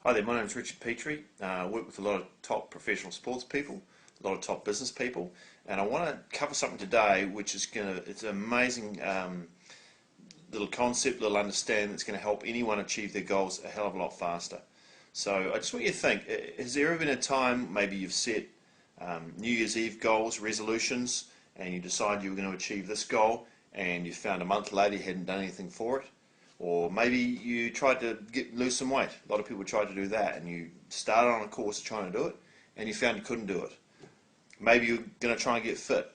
Hi there, my name is Richard Petrie. I work with a lot of top professional sports people, a lot of top business people, and I want to cover something today which is it's an amazing little concept, little understanding that's going to help anyone achieve their goals a hell of a lot faster. So I just want you to think, has there ever been a time maybe you've set New Year's Eve goals, resolutions, and you decide you were going to achieve this goal and you found a month later you hadn't done anything for it? Or maybe you tried to lose some weight. A lot of people tried to do that, and you started on a course trying to do it, and you found you couldn't do it. Maybe you're going to try and get fit.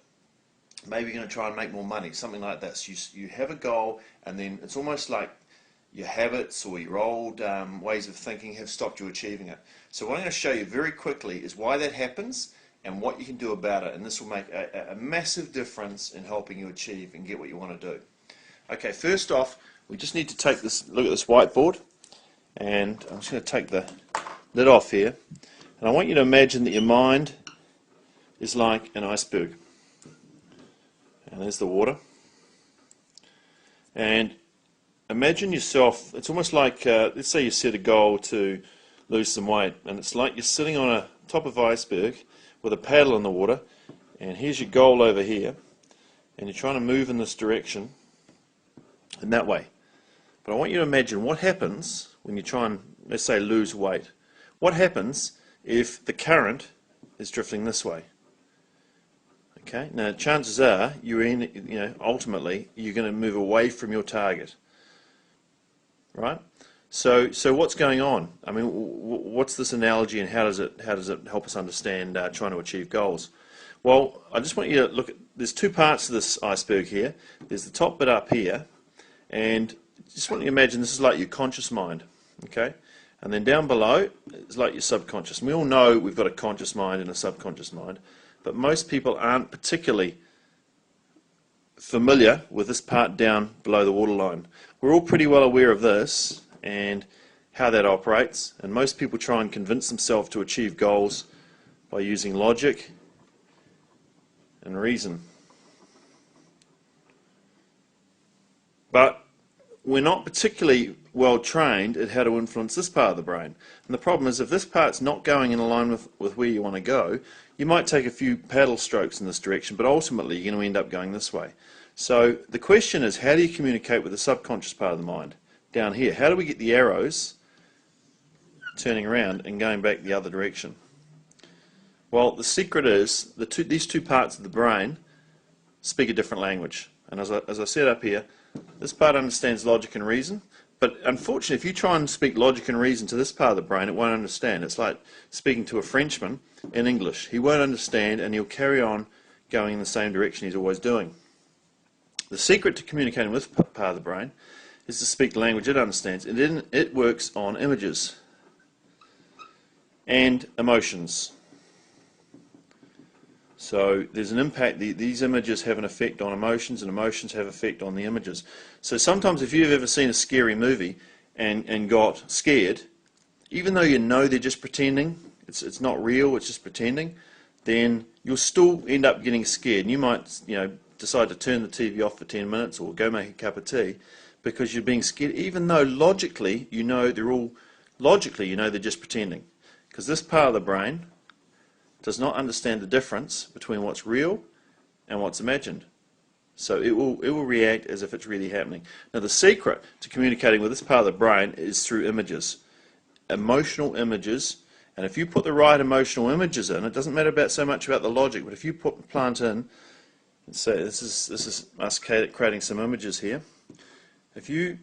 Maybe you're going to try and make more money, something like that. So you have a goal, and then it's almost like your habits or your old ways of thinking have stopped you achieving it. So what I'm going to show you very quickly is why that happens and what you can do about it, and this will make a massive difference in helping you achieve and get what you want to do. Okay, first off, we just need to take this, look at this whiteboard, and I'm just going to take the lid off here, and I want you to imagine that your mind is like an iceberg, and there's the water, and imagine yourself, it's almost like, let's say you set a goal to lose some weight, and it's like you're sitting on a top of an iceberg with a paddle in the water, and here's your goal over here, and you're trying to move in this direction, in that way. But I want you to imagine what happens when you try and, let's say, lose weight. What happens if the current is drifting this way? Okay. Now, chances are ultimately you're going to move away from your target, right? So what's going on? I mean, what's this analogy, and how does it help us understand trying to achieve goals? Well, I just want you to look at. There's two parts to this iceberg here. There's the top bit up here, and just want you to imagine this is like your conscious mind, okay? And then down below it's like your subconscious. And we all know we've got a conscious mind and a subconscious mind, but most people aren't particularly familiar with this part down below the waterline. We're all pretty well aware of this and how that operates, and most people try and convince themselves to achieve goals by using logic and reason. But we're not particularly well trained at how to influence this part of the brain. And the problem is, if this part's not going in line with where you want to go, you might take a few paddle strokes in this direction, but ultimately you're going to end up going this way. So the question is, how do you communicate with the subconscious part of the mind down here? How do we get the arrows turning around and going back the other direction? Well, the secret is these two parts of the brain speak a different language. And as I said up here, this part understands logic and reason, but unfortunately if you try and speak logic and reason to this part of the brain, it won't understand. It's like speaking to a Frenchman in English. He won't understand, and he'll carry on going in the same direction he's always doing. The secret to communicating with this part of the brain is to speak the language it understands, and then it works on images and emotions. So there's an impact. These images have an effect on emotions, and emotions have an effect on the images. So sometimes if you've ever seen a scary movie and got scared, even though you know they're just pretending, it's not real, it's just pretending, then you'll still end up getting scared. And you might decide to turn the TV off for 10 minutes or go make a cup of tea because you're being scared, even though logically you know they're just pretending. Because this part of the brain does not understand the difference between what's real and what's imagined. So it will react as if it's really happening. Now the secret to communicating with this part of the brain is through images, emotional images, and if you put the right emotional images in, it doesn't matter so much about the logic, but if you plant in, and say this is us creating some images here, if you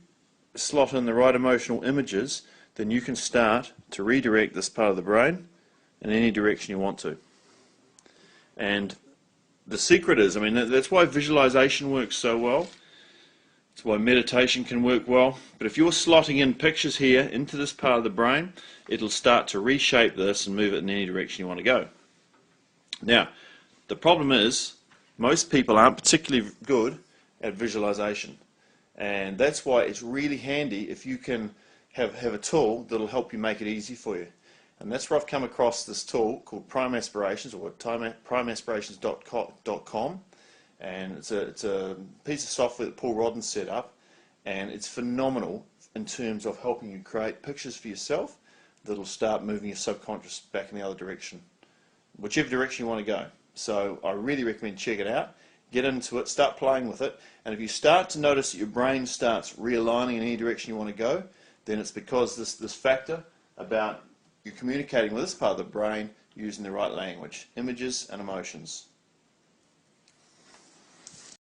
slot in the right emotional images, then you can start to redirect this part of the brain in any direction you want to. And the secret is, that's why visualization works so well. That's why meditation can work well. But if you're slotting in pictures here into this part of the brain, it'll start to reshape this and move it in any direction you want to go. Now, the problem is, most people aren't particularly good at visualization. And that's why it's really handy if you can have a tool that'll help you make it easy for you. And that's where I've come across this tool called Prime Aspirations, or primeaspirations.com, and it's a piece of software that Paul Rodden set up, and it's phenomenal in terms of helping you create pictures for yourself that'll start moving your subconscious back in the other direction, whichever direction you want to go. So I really recommend check it out, get into it, start playing with it, and if you start to notice that your brain starts realigning in any direction you want to go, then it's because this factor about you communicating with this part of the brain using the right language, images and emotions.